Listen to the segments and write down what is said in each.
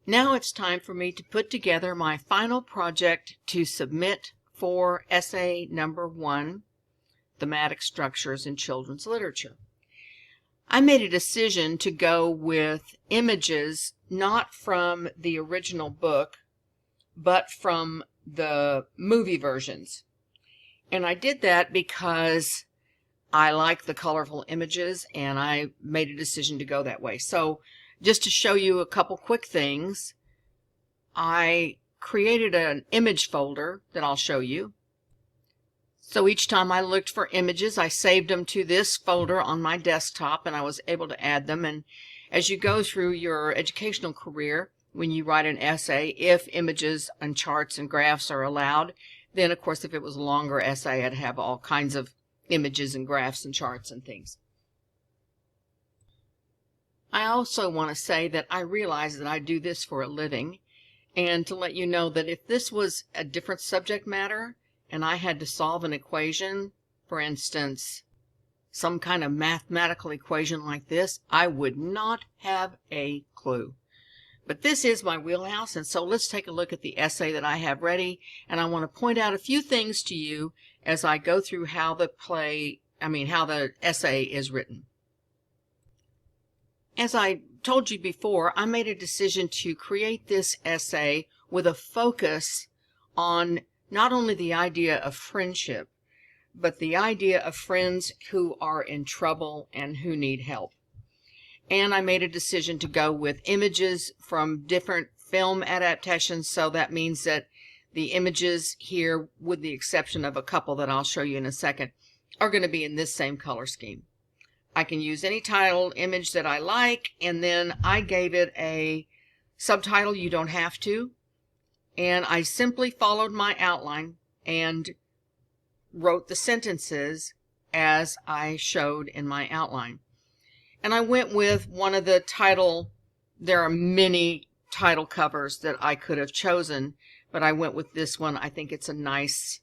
Now it's time for me to put together my final project to submit for essay number 1, Thematic Structures in Children's Literature. I made a decision to go with images not from the original book, but from the movie versions. And I did that because I like the colorful images, and I made a decision to go that way. So just to show you a couple quick things, I created an image folder that I'll show you. So each time I looked for images, I saved them to this folder on my desktop, and I was able to add them. And as you go through your educational career, when you write an essay, if images and charts and graphs are allowed, then of course if it was a longer essay, I'd have all kinds of images and graphs and charts and things. I also want to say that I realize that I do this for a living, and to let you know that if this was a different subject matter and I had to solve an equation, for instance, some kind of mathematical equation like this, I would not have a clue. But this is my wheelhouse, and so let's take a look at the essay that I have ready, and I want to point out a few things to you as I go through how the essay is written. As I told you before, I made a decision to create this essay with a focus on not only the idea of friendship, but the idea of friends who are in trouble and who need help. And I made a decision to go with images from different film adaptations, so that means that the images here, with the exception of a couple that I'll show you in a second, are going to be in this same color scheme. I can use any title image that I like, and then I gave it a subtitle. You don't have to. And I simply followed my outline and wrote the sentences as I showed in my outline. And I went with one of the title, there are many title covers that I could have chosen, but I went with this one. I think it's a nice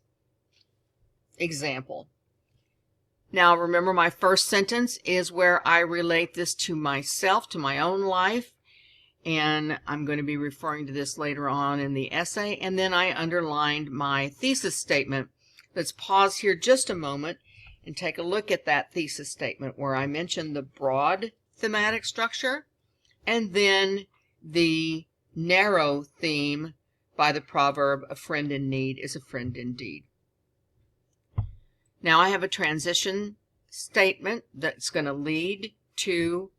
example. Now remember, my first sentence is where I relate this to myself, to my own life, and I'm going to be referring to this later on in the essay. And then I underlined my thesis statement. Let's pause here just a moment and take a look at that thesis statement where I mentioned the broad thematic structure and then the narrow theme by the proverb, a friend in need is a friend indeed. Now I have a transition statement that's going to lead to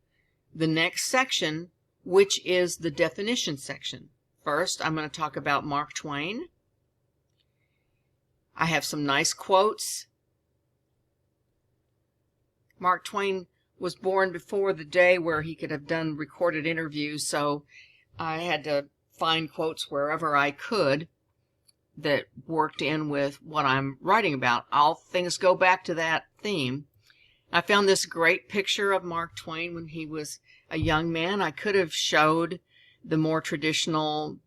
the next section, which is the definition section. First, I'm going to talk about Mark Twain. I have some nice quotes. Mark Twain was born before the day where he could have done recorded interviews, so I had to find quotes wherever I could that worked in with what I'm writing about. All things go back to that theme. I found this great picture of Mark Twain when he was a young man. I could have showed the more traditional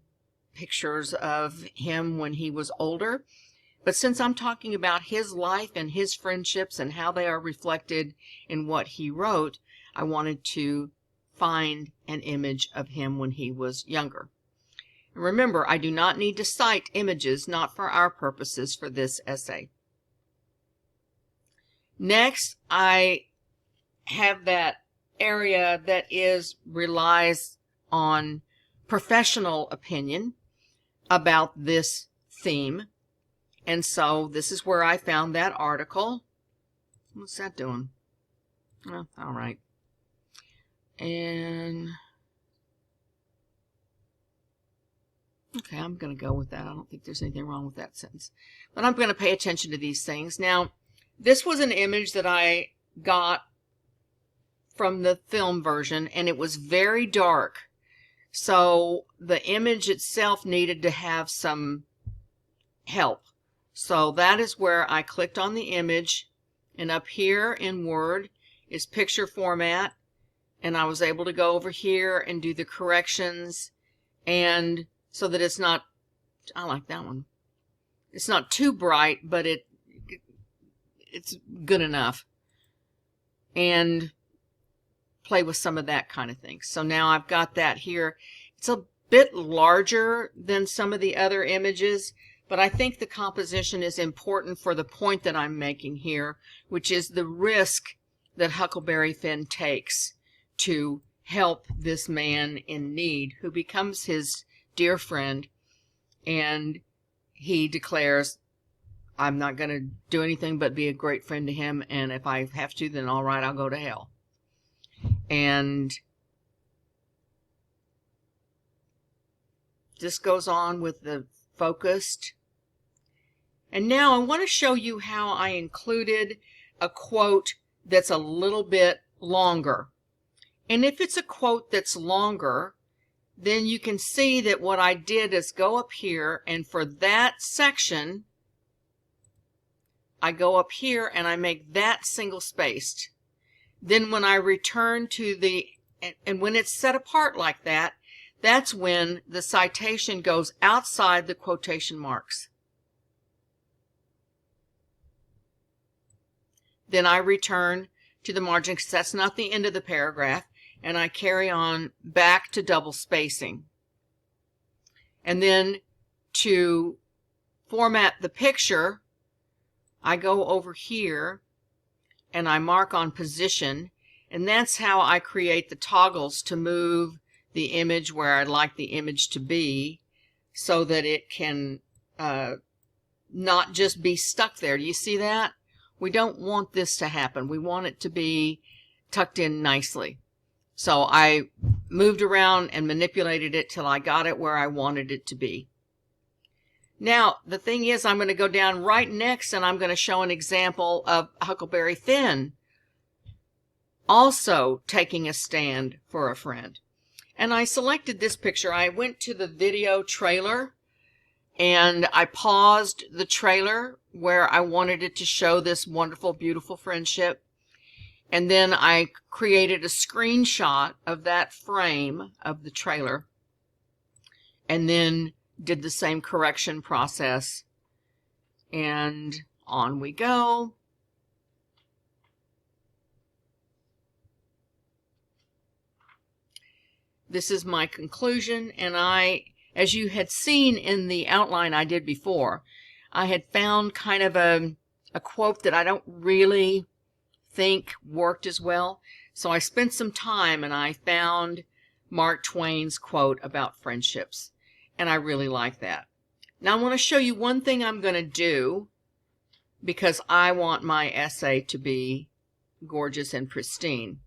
pictures of him when he was older, but since I'm talking about his life and his friendships and how they are reflected in what he wrote, I wanted to find an image of him when he was younger. And remember, I do not need to cite images, not for our purposes for this essay. Next, I have that area that relies on professional opinion about this theme. And so this is where I found that article. What's that doing? Oh, all right. And okay, I'm going to go with that. I don't think there's anything wrong with that sentence. But I'm going to pay attention to these things. Now, this was an image that I got from the film version, and it was very dark. So the image itself needed to have some help. So that is where I clicked on the image, and up here in Word is picture format, and I was able to go over here and do the corrections, and so that it's not, I like that one. It's not too bright, but it's good enough. And play with some of that kind of thing. So now I've got that here. It's a bit larger than some of the other images, but I think the composition is important for the point that I'm making here, which is the risk that Huckleberry Finn takes to help this man in need who becomes his dear friend, and he declares, I'm not going to do anything but be a great friend to him, and if I have to, then all right, I'll go to hell. And this goes on with the focused. And now I want to show you how I included a quote that's a little bit longer. And if it's a quote that's longer, then you can see that what I did is go up here, and for that section, I go up here and I make that single spaced. Then when I return to the, and when it's set apart like that, that's when the citation goes outside the quotation marks. Then I return to the margin because that's not the end of the paragraph, and I carry on back to double spacing. And then to format the picture, I go over here and I mark on position, and that's how I create the toggles to move the image where I'd like the image to be so that it can not just be stuck there. Do you see that? We don't want this to happen. We want it to be tucked in nicely. So I moved around and manipulated it till I got it where I wanted it to be. Now, the thing is, I'm going to go down right next and I'm going to show an example of Huckleberry Finn also taking a stand for a friend. And I selected this picture. I went to the video trailer and I paused the trailer where I wanted it to show this wonderful, beautiful friendship. And then I created a screenshot of that frame of the trailer and then did the same correction process, and on we go. This is my conclusion, and as you had seen in the outline I did before, I had found kind of a quote that I don't really think worked as well. So I spent some time and I found Mark Twain's quote about friendships. And I really like that. Now I want to show you one thing I'm going to do because I want my essay to be gorgeous and pristine.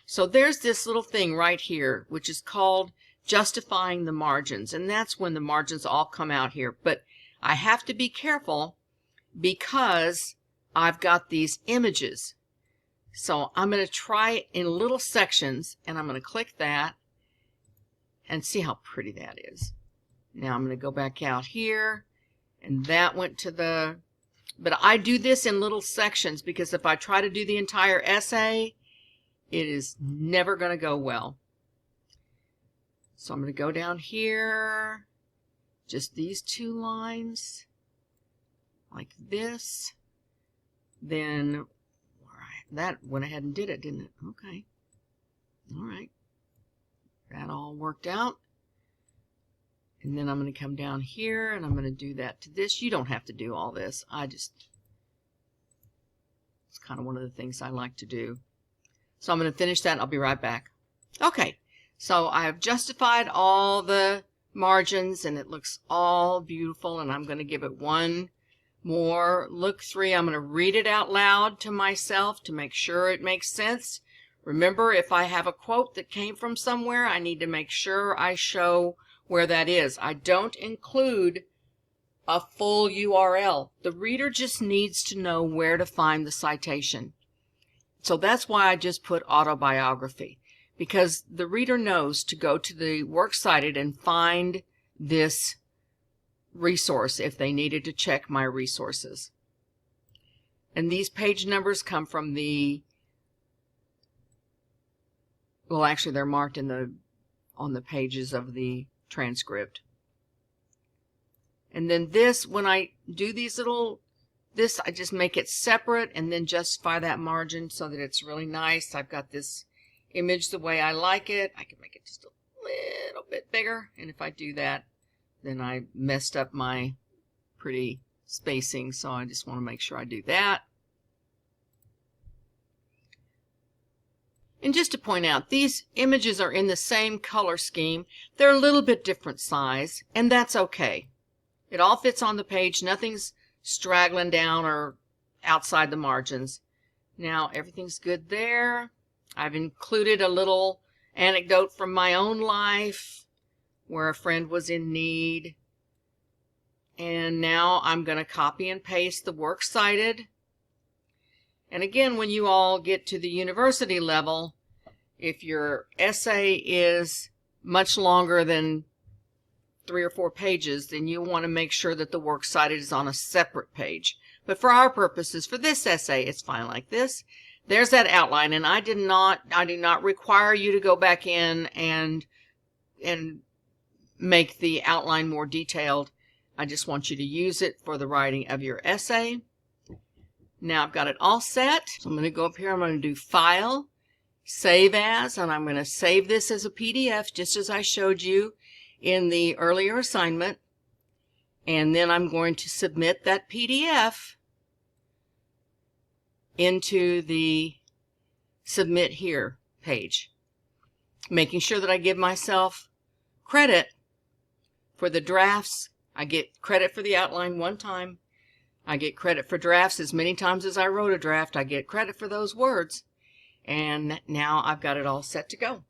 So there's this little thing right here, which is called justifying the margins. And that's when the margins all come out here. But I have to be careful because I've got these images. So I'm going to try it in little sections, and I'm going to click that and see how pretty that is. Now I'm going to go back out here, and that went to the, but I do this in little sections because if I try to do the entire essay, it is never going to go well. So I'm going to go down here, just these two lines, like this. Then that went ahead and did it, didn't it? Okay. All right. That all worked out. And then I'm going to come down here and I'm going to do that to this. You don't have to do all this. It's kind of one of the things I like to do. So I'm going to finish that and I'll be right back. Okay. So I have justified all the margins and it looks all beautiful, and I'm going to give it one more look through. I'm going to read it out loud to myself to make sure it makes sense. Remember, if I have a quote that came from somewhere, I need to make sure I show where that is. I don't include a full URL. The reader just needs to know where to find the citation. So that's why I just put autobiography, because the reader knows to go to the works cited and find this resource if they needed to check my resources. And these page numbers come from the, well, actually they're marked in on the pages of the transcript. And then this, when I do these little, this, I just make it separate and then justify that margin so that it's really nice. I've got this image the way I like it. I can make it just a little bit bigger. And if I do that, then I messed up my pretty spacing, so I just want to make sure I do that. And just to point out, these images are in the same color scheme. They're a little bit different size, and that's okay. It all fits on the page. Nothing's straggling down or outside the margins. Now everything's good there. I've included a little anecdote from my own life where a friend was in need. And now I'm going to copy and paste the works cited. And again, when you all get to the university level, if your essay is much longer than 3 or 4 pages, then you want to make sure that the works cited is on a separate page. But for our purposes, for this essay, it's fine like this. There's that outline, and I do not require you to go back in and make the outline more detailed. I just want you to use it for the writing of your essay. Now I've got it all set. So I'm going to go up here. I'm going to do File, Save As, and I'm going to save this as a PDF just as I showed you in the earlier assignment. And then I'm going to submit that PDF into the Submit Here page, making sure that I give myself credit for the drafts. I get credit for the outline one time. I get credit for drafts as many times as I wrote a draft. I get credit for those words. And now I've got it all set to go.